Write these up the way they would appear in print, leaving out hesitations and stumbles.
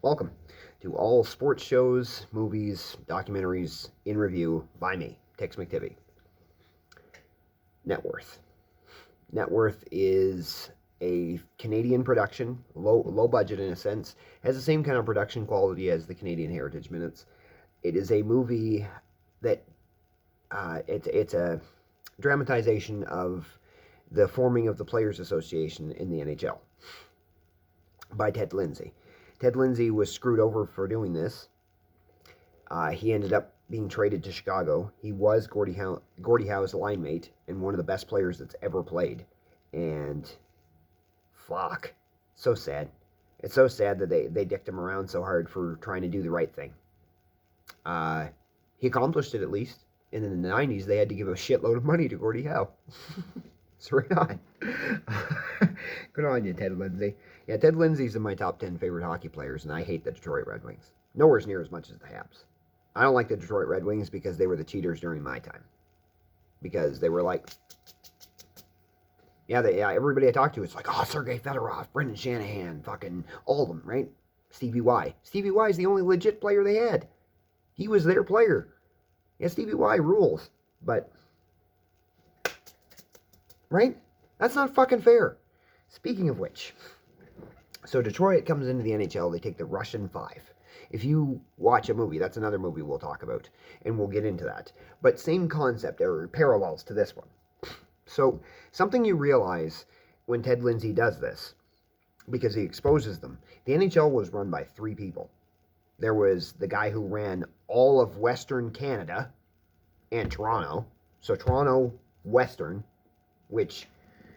Welcome to all sports shows, movies, documentaries in review by me, Tex McTivie. Networth. Networth is a Canadian production, low budget in a sense, has the same kind of production quality as the Canadian Heritage Minutes. It is a movie that it's a dramatization of the forming of the Players Association in the NHL by Ted Lindsay. Ted Lindsay was screwed over for doing this. He ended up being traded to Chicago. He was Gordie Howe's line mate and one of the best players that's ever played. And fuck, so sad. It's so sad that they dicked him around so hard for trying to do the right thing. He accomplished it at least. And in the 90s, they had to give a shitload of money to Gordie Howe. So right on. Good on you, Ted Lindsay. Yeah, Ted Lindsay's in my top 10 favorite hockey players, and I hate the Detroit Red Wings. Nowhere near as much as the Habs. I don't like the Detroit Red Wings because they were the cheaters during my time. Because they were like... Yeah, everybody I talked to, it's like, oh, Sergei Fedorov, Brendan Shanahan, fucking all of them, right? Stevie Y. Stevie Y is the only legit player they had. He was their player. Yeah, Stevie Y rules. But... right? That's not fucking fair. Speaking of which, so Detroit comes into the NHL, they take the Russian 5. If you watch a movie, that's another movie we'll talk about, and we'll get into that. But same concept, or parallels to this one. So, something you realize when Ted Lindsay does this, because he exposes them, the NHL was run by 3 people. There was the guy who ran all of Western Canada and Toronto. So Toronto, Western, which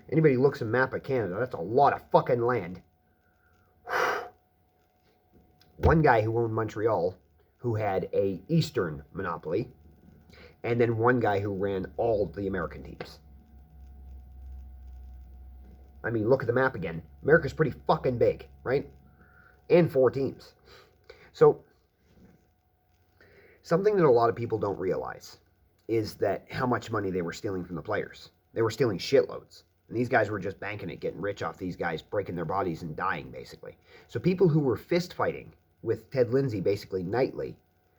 anybody looks at a map of Canada, that's a lot of fucking land. One guy who owned Montreal, who had a Eastern monopoly, and then one guy who ran all the American teams. I mean, look at the map again. America's pretty fucking big, right? And 4 teams. So, something that a lot of people don't realize is that how much money they were stealing from the players. They were stealing shitloads. And these guys were just banking it, getting rich off these guys breaking their bodies and dying, basically. So people who were fist fighting with Ted Lindsay basically nightly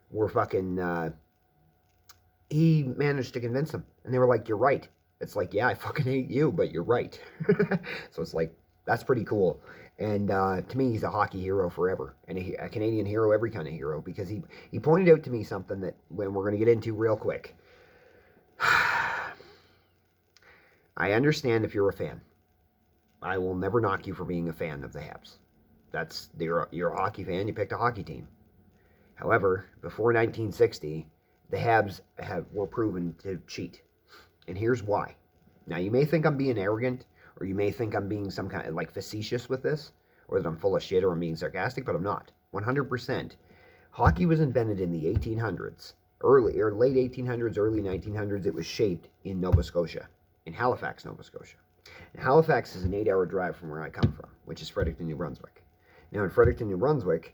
were fucking... he managed to convince them. And they were like, you're right. It's like, yeah, I fucking hate you, but you're right. So it's like, that's pretty cool. And to me, he's a hockey hero forever. And a Canadian hero, every kind of hero. Because he pointed out to me something that when we're going to get into real quick. I understand if you're a fan. I will never knock you for being a fan of the Habs. You're a hockey fan, you picked a hockey team. However, before 1960, the Habs were proven to cheat. And here's why. Now, you may think I'm being arrogant, or you may think I'm being some kind of like facetious with this, or that I'm full of shit, or I'm being sarcastic, but I'm not. 100%. Hockey was invented in the 1800s, late 1800s, early 1900s. It was shaped in Nova Scotia, in Halifax, Nova Scotia. And Halifax is an 8-hour drive from where I come from, which is Fredericton, New Brunswick. Now, in Fredericton, New Brunswick,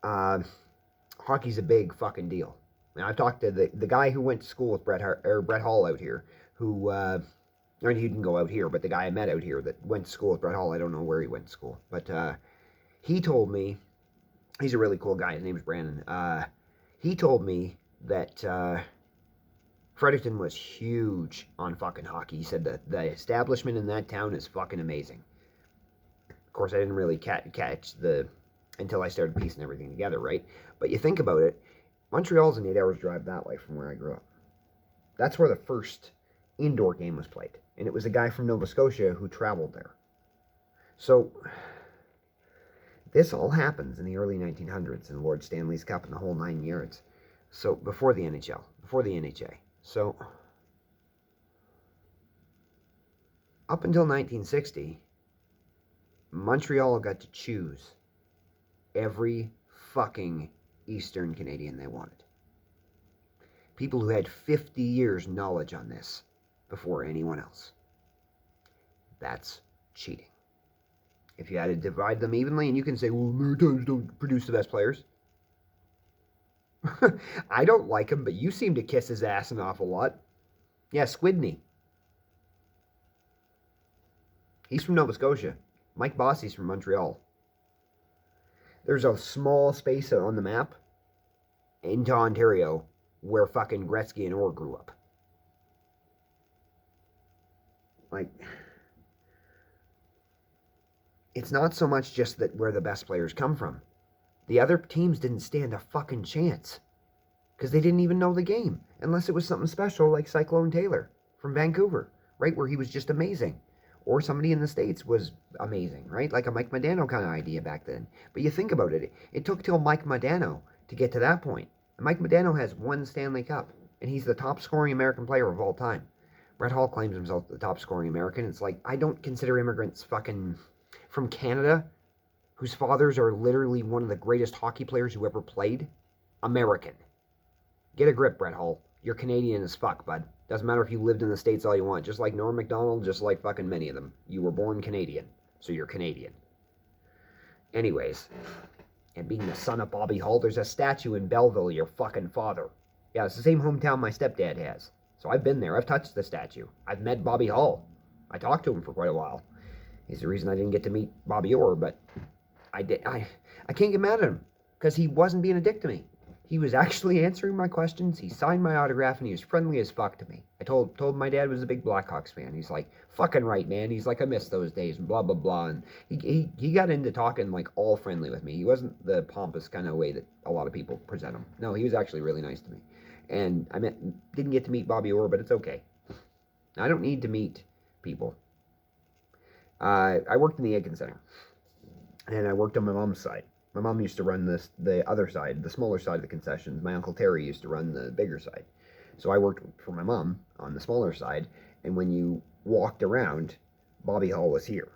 hockey's a big fucking deal. Now, I've talked to the guy who went to school with Brett Hall out here, who, or he didn't go out here, but the guy I met out here that went to school with Brett Hall, I don't know where he went to school, but he told me, he's a really cool guy, his name's Brandon, he told me that Fredericton was huge on fucking hockey. He said that the establishment in that town is fucking amazing. Of course, I didn't really catch until I started piecing everything together, right? But you think about it, Montreal's an 8 hours drive that way from where I grew up. That's where the first indoor game was played. And it was a guy from Nova Scotia who traveled there. So, this all happens in the early 1900s in Lord Stanley's Cup and the whole 9 yards. So, before the NHL, before the NHA. So, up until 1960, Montreal got to choose every fucking Eastern Canadian they wanted. People who had 50 years knowledge on this before anyone else. That's cheating. If you had to divide them evenly, and you can say, well, Americans don't produce the best players. I don't like him, but you seem to kiss his ass an awful lot. Yeah, Squidney. He's from Nova Scotia. Mike Bossy's from Montreal. There's a small space on the map into Ontario where fucking Gretzky and Orr grew up. Like, it's not so much just that where the best players come from. The other teams didn't stand a fucking chance because they didn't even know the game unless it was something special like Cyclone Taylor from Vancouver, right, where he was just amazing. Or somebody in the States was amazing, right? Like a Mike Modano kind of idea back then. But you think about it, it took till Mike Modano to get to that point. And Mike Modano has one Stanley Cup, and he's the top scoring American player of all time. Brett Hall claims himself the top scoring American. It's like, I don't consider immigrants fucking from Canada, whose fathers are literally one of the greatest hockey players who ever played, American. Get a grip, Brett Hall. You're Canadian as fuck, bud. Doesn't matter if you lived in the States all you want. Just like Norm Macdonald, just like fucking many of them. You were born Canadian, so you're Canadian. Anyways, and being the son of Bobby Hull, there's a statue in Belleville, your fucking father. Yeah, it's the same hometown my stepdad has. So I've been there. I've touched the statue. I've met Bobby Hull. I talked to him for quite a while. He's the reason I didn't get to meet Bobby Orr, but I can't get mad at him because he wasn't being a dick to me. He was actually answering my questions. He signed my autograph, and he was friendly as fuck to me. I told my dad was a big Blackhawks fan. He's like, fucking right, man. He's like, I miss those days, and blah, blah, blah. And he got into talking, like, all friendly with me. He wasn't the pompous kind of way that a lot of people present him. No, he was actually really nice to me. And didn't get to meet Bobby Orr, but it's okay. I don't need to meet people. I worked in the Aiken Center, and I worked on my mom's side. My mom used to run the other side, the smaller side of the concessions. My Uncle Terry used to run the bigger side. So I worked for my mom on the smaller side, and when you walked around, Bobby Hull was here.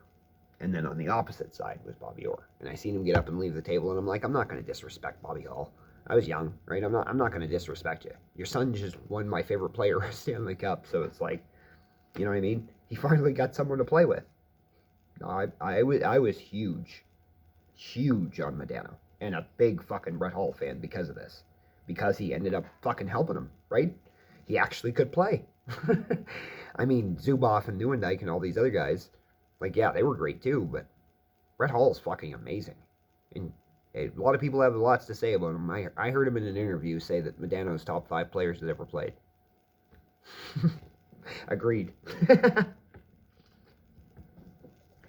And then on the opposite side was Bobby Orr. And I seen him get up and leave the table, and I'm like, I'm not going to disrespect Bobby Hull. I was young, right? I'm not going to disrespect you. Your son just won my favorite player, Stanley Cup, so it's like, you know what I mean? He finally got someone to play with. I was huge on Modano, and a big fucking Brett Hall fan because of this. Because he ended up fucking helping him, right? He actually could play. I mean, Zuboff and Neuendijk and all these other guys, like, yeah, they were great too, but Brett Hall's fucking amazing. And a lot of people have lots to say about him. I heard him in an interview say that Modano's top 5 players that ever played. Agreed.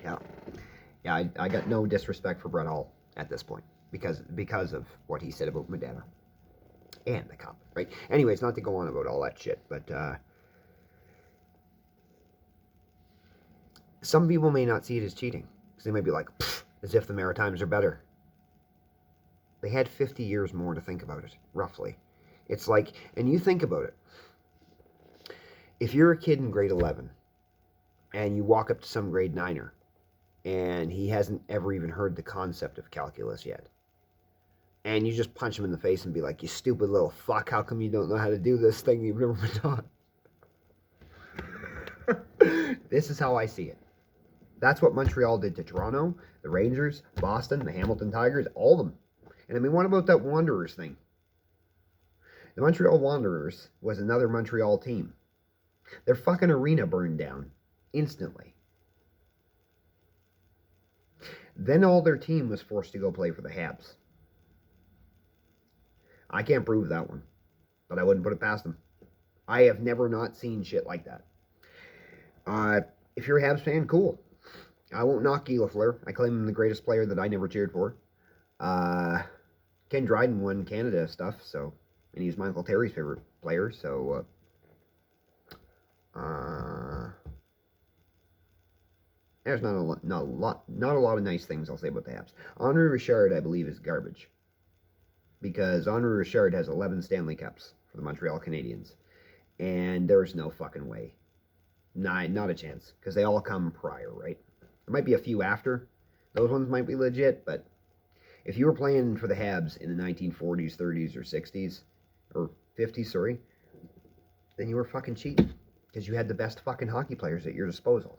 Yeah. Yeah, I got no disrespect for Brett Hall at this point because of what he said about Modano and the cup, right? Anyways, not to go on about all that shit, but some people may not see it as cheating because they may be like, as if the Maritimes are better. They had 50 years more to think about it, roughly. It's like, and you think about it. If you're a kid in grade 11 and you walk up to some grade 9er and he hasn't ever even heard the concept of calculus yet, and you just punch him in the face and be like, you stupid little fuck, how come you don't know how to do this thing you've never been taught? This is how I see it. That's what Montreal did to Toronto, the Rangers, Boston, the Hamilton Tigers, all of them. And I mean, what about that Wanderers thing? The Montreal Wanderers was another Montreal team. Their fucking arena burned down instantly. Then all their team was forced to go play for the Habs. I can't prove that one, but I wouldn't put it past them. I have never not seen shit like that. If you're a Habs fan, cool. I won't knock Guy Lafleur. I claim him the greatest player that I never cheered for. Ken Dryden won Canada stuff, so, and he's my Uncle Terry's favorite player, so there's not a lot of nice things I'll say about the Habs. Henri Richard, I believe, is garbage. Because Henri Richard has 11 Stanley Cups for the Montreal Canadiens. And there's no fucking way. Not a chance. Because they all come prior, right? There might be a few after. Those ones might be legit, but if you were playing for the Habs in the 1940s, 30s, or 60s, or 50s, sorry, then you were fucking cheating. Because you had the best fucking hockey players at your disposal.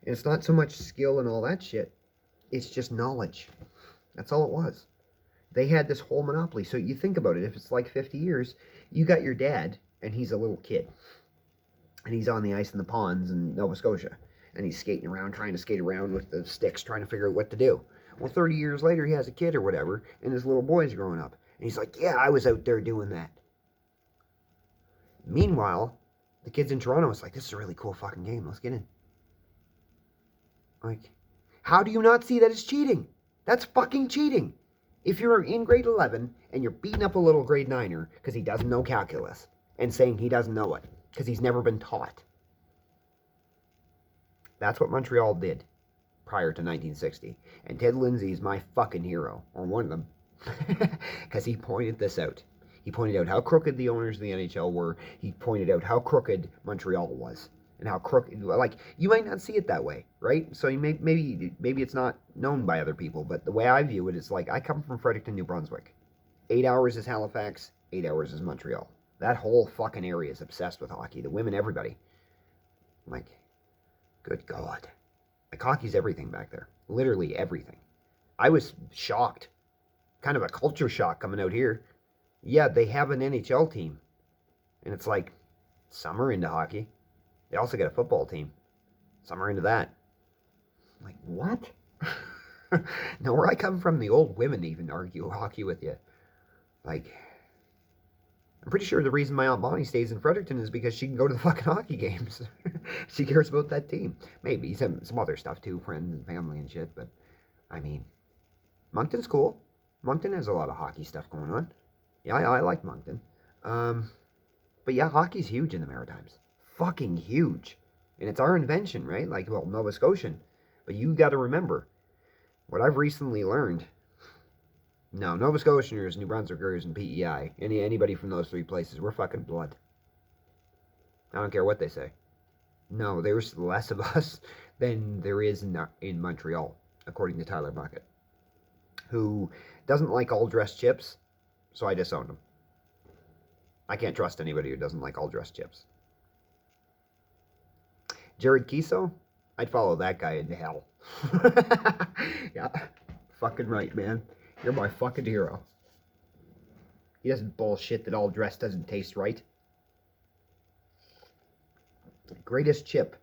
And it's not so much skill and all that shit. It's just knowledge. That's all it was. They had this whole monopoly. So you think about it. If it's like 50 years, you got your dad, and he's a little kid. And he's on the ice in the ponds in Nova Scotia. And he's skating around, trying to skate around with the sticks, trying to figure out what to do. Well, 30 years later, he has a kid or whatever, and this little boy's growing up. And he's like, yeah, I was out there doing that. Meanwhile, the kids in Toronto is like, this is a really cool fucking game. Let's get in. Like, how do you not see that it's cheating? That's fucking cheating. If you're in grade 11 and you're beating up a little grade 9er because he doesn't know calculus and saying he doesn't know it because he's never been taught. That's what Montreal did prior to 1960. And Ted Lindsay is my fucking hero, or one of them, because he pointed this out. He pointed out how crooked the owners of the NHL were. He pointed out how crooked Montreal was. And how crooked, like, you might not see it that way, right? So you maybe it's not known by other people, but the way I view it is like, I come from Fredericton, New Brunswick. 8 hours is Halifax, 8 hours is Montreal. That whole fucking area is obsessed with hockey. The women, everybody. I'm like, good God. Like, hockey's everything back there. Literally everything. I was shocked. Kind of a culture shock coming out here. Yeah, they have an NHL team. And it's like, some are into hockey. They also got a football team. Some are into that. I'm like, what? Now, where I come from, the old women even argue hockey with you. Like, I'm pretty sure the reason my Aunt Bonnie stays in Fredericton is because she can go to the fucking hockey games. She cares about that team. Maybe some other stuff too, friends and family and shit. But, I mean, Moncton's cool. Moncton has a lot of hockey stuff going on. Yeah, I like Moncton. But yeah, hockey's huge in the Maritimes. Fucking huge. And it's our invention, right? Like, well, Nova Scotian. But you got to remember, what I've recently learned, no, Nova Scotianers, New Brunswickers, and PEI, anybody from those three places, we're fucking blood. I don't care what they say. No, there's less of us than there is in Montreal, according to Tyler Bucket, who doesn't like all-dressed chips, so I disowned him. I can't trust anybody who doesn't like all-dressed chips. Jared Kiso, I'd follow that guy into hell. Yeah, fucking right, man. You're my fucking hero. He doesn't bullshit that all dress doesn't taste right. Greatest chip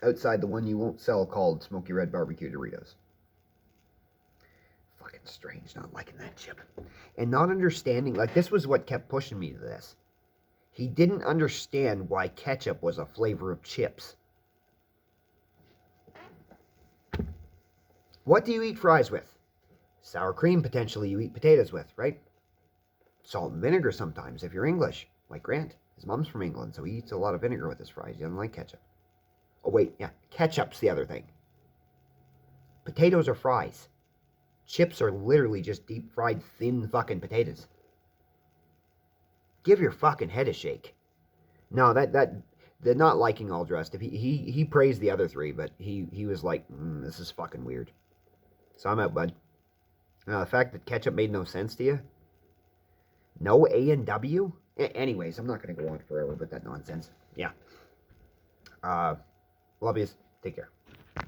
outside the one you won't sell called Smoky Red Barbecue Doritos. Fucking strange not liking that chip. And not understanding, like, this was what kept pushing me to this. He didn't understand why ketchup was a flavor of chips. What do you eat fries with? Sour cream, potentially, you eat potatoes with, right? Salt and vinegar sometimes, if you're English. Like Grant. His mom's from England, so he eats a lot of vinegar with his fries. He doesn't like ketchup. Oh, wait, yeah. Ketchup's the other thing. Potatoes are fries. Chips are literally just deep-fried, thin fucking potatoes. Give your fucking head a shake. No, they're not liking all dressed. If he praised the other three, but he was like, this is fucking weird. So I'm out, bud. The fact that ketchup made no sense to you? No A&W? Anyways, I'm not going to go on forever with that nonsense. Yeah. Love yous. Take care.